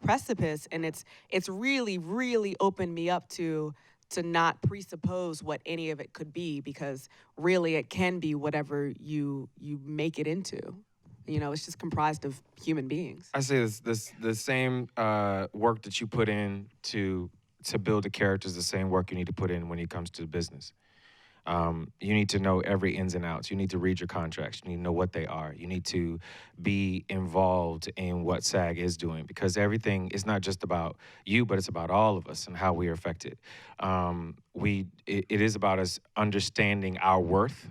precipice, and it's really, really opened me up to not presuppose what any of it could be, because really it can be whatever you make it into. It's just comprised of human beings. I say the same work that you put in to build a character is the same work you need to put in when it comes to business. You need to know every ins and outs. You need to read your contracts. You need to know what they are. You need to be involved in what SAG is doing, because everything is not just about you, but it's about all of us and how we are affected. It is about us understanding our worth,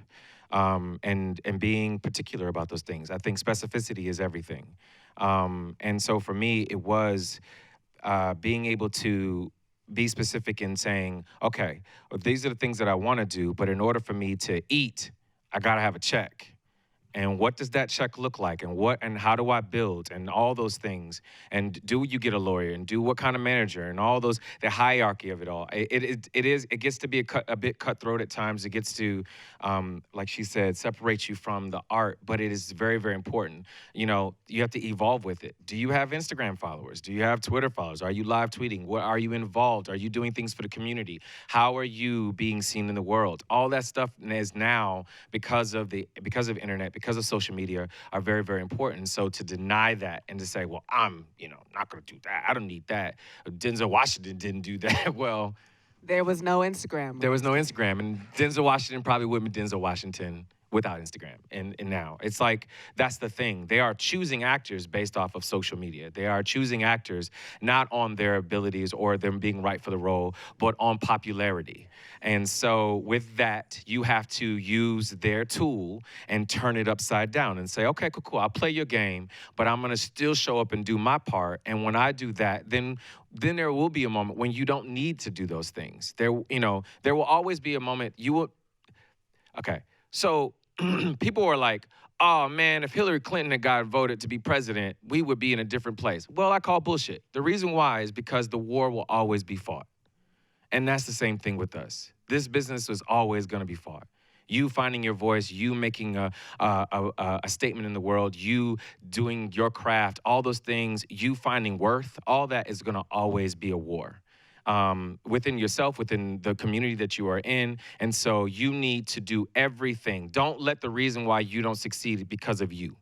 and being particular about those things. I think specificity is everything. And so for me, it was being able to be specific in saying, okay, well, these are the things that I want to do, but in order for me to eat, I got to have a check. And what does that check look like? And how do I build? And all those things. And do you get a lawyer? And do what kind of manager? And all those, the hierarchy of it all. It gets to be a bit cutthroat at times. It gets to, like she said, separate you from the art. But it is very, very important. You know, you have to evolve with it. Do you have Instagram followers? Do you have Twitter followers? Are you live tweeting? What are you involved? Are you doing things for the community? How are you being seen in the world? All that stuff is now because of internet, because of social media, are very, very important. So to deny that and to say, well, I'm, not going to do that. I don't need that. Denzel Washington didn't do that. Well, There was no Instagram. there was no Instagram, and Denzel Washington probably wouldn't be Denzel Washington without Instagram. And now it's like, that's the thing. They are choosing actors based off of social media. They are choosing actors not on their abilities or them being right for the role, but on popularity. And so with that, you have to use their tool and turn it upside down and say, okay, cool, I'll play your game, but I'm gonna still show up and do my part. And when I do that, then there will be a moment when you don't need to do those things. There will always be a moment okay. So people are like, oh man, if Hillary Clinton had got voted to be president, we would be in a different place. Well, I call bullshit. The reason why is because the war will always be fought. And that's the same thing with us. This business was always gonna be fought. You finding your voice, you making a statement in the world, you doing your craft, all those things, you finding worth, all that is gonna always be a war. Within yourself, within the community that you are in. And so you need to do everything. Don't let the reason why you don't succeed because of you.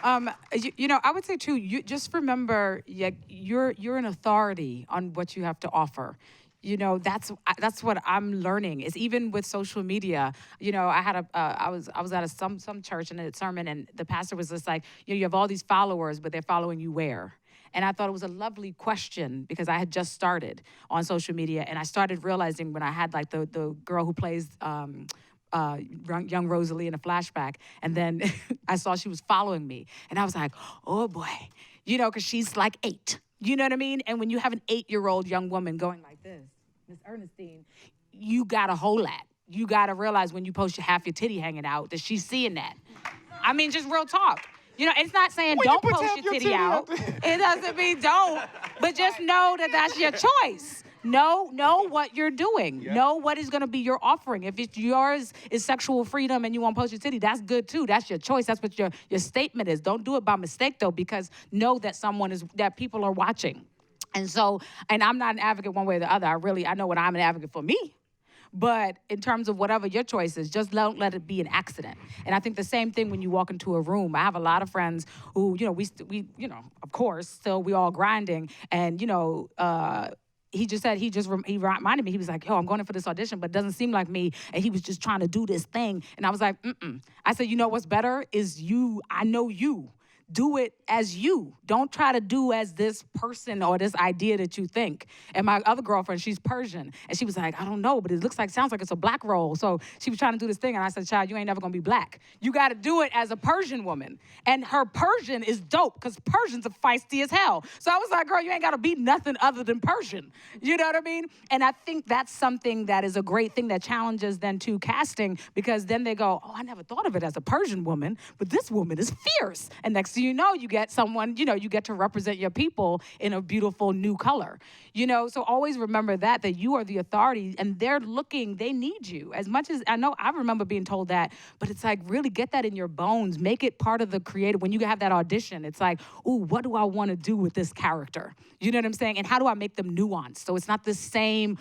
I would say too, you just remember, you're an authority on what you have to offer. That's what I'm learning. Is even with social media. I was at some church and a sermon, and the pastor was just like, you have all these followers, but they're following you where? And I thought it was a lovely question because I had just started on social media, and I started realizing when I had like the girl who plays young Rosalie in a flashback, and then I saw she was following me, and I was like, oh boy, because she's like 8. You know what I mean? And when you have an 8-year-old young woman going like this, Miss Ernestine, you gotta hold that. You gotta realize when you post half your titty hanging out that she's seeing that. I mean, just real talk. It's not saying don't post your titty out. It doesn't mean don't, but just know that that's your choice. Know what you're doing. Yep. Know what is going to be your offering. If it's yours is sexual freedom and you want to post your titty, that's good too. That's your choice. That's what your statement is. Don't do it by mistake though, because know that that people are watching. And I'm not an advocate one way or the other. I know what I'm an advocate for me. But in terms of whatever your choice is, just don't let it be an accident. And I think the same thing when you walk into a room. I have a lot of friends who, we of course, still we all grinding. And, he reminded me, he was like, yo, I'm going in for this audition, but it doesn't seem like me. And he was just trying to do this thing. And I was like, I said, what's better is you. I know you. Do it as you. Don't try to do as this person or this idea that you think. And my other girlfriend, she's Persian. And she was like, I don't know, but it sounds like it's a black role. So she was trying to do this thing. And I said, child, you ain't never gonna be black. You gotta do it as a Persian woman. And her Persian is dope because Persians are feisty as hell. So I was like, girl, you ain't gotta be nothing other than Persian. You know what I mean? And I think that's something that is a great thing that challenges then to casting, because then they go, oh, I never thought of it as a Persian woman, but this woman is fierce. And next thing you know, you get someone, you get to represent your people in a beautiful new color. So always remember that you are the authority, and they need you. As much as I know, I remember being told that, but it's like, really get that in your bones. Make it part of the creative. When you have that audition, it's like, ooh, what do I want to do with this character? You know what I'm saying? And how do I make them nuanced? So it's not the same,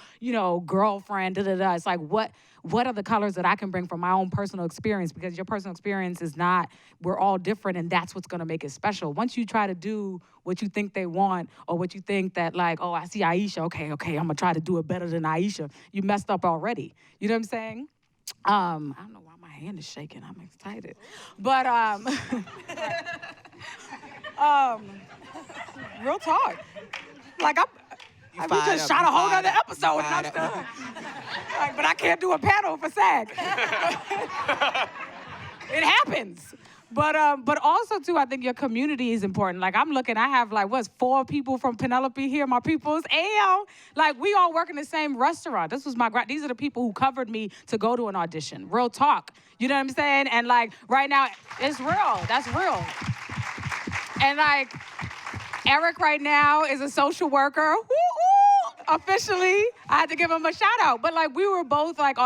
girlfriend, da-da-da. It's like, what are the colors that I can bring from my own personal experience? Because your personal experience is not, we're all different, and that's what's gonna make it special. Once you try to do what you think they want, or what you think that like, oh, I see Aisha, okay, I'm gonna try to do it better than Aisha. You messed up already. You know what I'm saying? I don't know why my hand is shaking, I'm excited. But, real talk. Like, we just shot a whole other episode, and I'm still, but I can't do a panel for SAG. It happens. But also too, I think your community is important. Like I'm looking, I have like 4 people from Penelope here, my peoples, and like we all work in the same restaurant. This was these are the people who covered me to go to an audition. Real talk. You know what I'm saying? And like right now, it's real. That's real. And like Eric right now is a social worker. Woo, woo. Officially, I had to give him a shout out. But like we were both like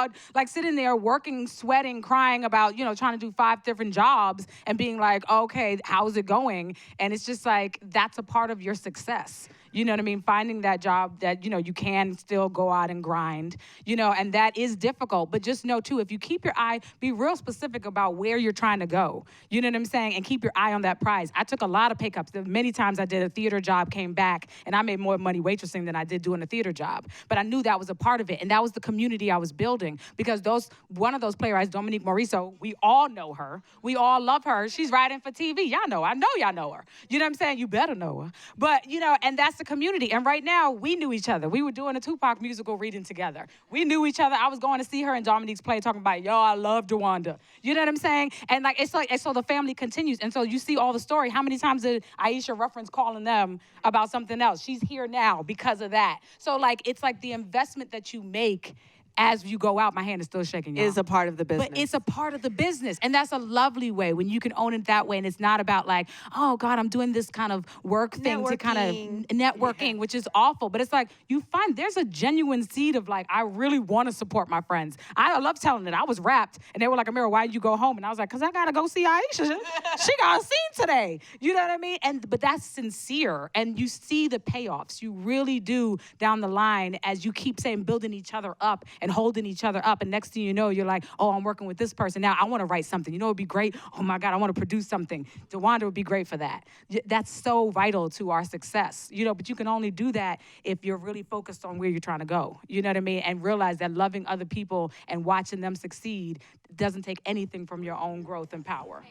sitting there working, sweating, crying about, trying to do 5 different jobs and being like, okay, how's it going? And it's just like, that's a part of your success. You know what I mean? Finding that job that, you can still go out and grind, and that is difficult. But just know, too, if you keep your eye, be real specific about where you're trying to go. You know what I'm saying? And keep your eye on that prize. I took a lot of pay cuts. Many times I did a theater job, came back, and I made more money waitressing than I did doing a theater job. But I knew that was a part of it. And that was the community I was building. Because one of those playwrights, Dominique Morisseau, we all know her. We all love her. She's writing for TV. Y'all know. I know y'all know her. You know what I'm saying? You better know her. But, and that's the community. And right now, we knew each other. We were doing a Tupac musical reading together. We knew each other. I was going to see her in Dominique's play talking about, yo, I love DeWanda. You know what I'm saying? And so the family continues. And so you see all the story. How many times did Aisha reference calling them about something else? She's here now because of that. So it's like the investment that you make as you go out, my hand is still shaking, y'all. Is a part of the business. But it's a part of the business. And that's a lovely way when you can own it that way. And it's not about like, oh, God, I'm doing this kind of work thing to kind of networking, which is awful. But it's like, you find there's a genuine seed of like, I really want to support my friends. I love telling it. I was wrapped. And they were like, Amirah, why did you go home? And I was like, because I got to go see Aisha. She got a scene today. You know what I mean? But that's sincere. And you see the payoffs. You really do down the line as you keep saying, building each other up and holding each other up. And next thing you know, you're like, oh, I'm working with this person. Now I want to write something. It'd be great. Oh my God, I want to produce something. DeWanda would be great for that. That's so vital to our success. But you can only do that if you're really focused on where you're trying to go. You know what I mean? And realize that loving other people and watching them succeed doesn't take anything from your own growth and power.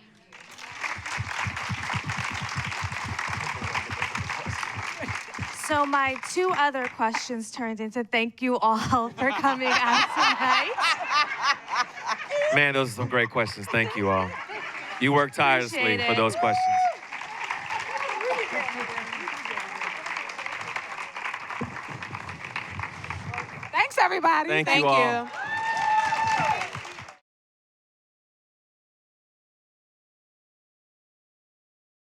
So my 2 other questions turned into thank you all for coming out tonight. Man, those are some great questions. Thank you all. You worked tirelessly for those questions. Thanks, everybody. Thank Thank you all. you.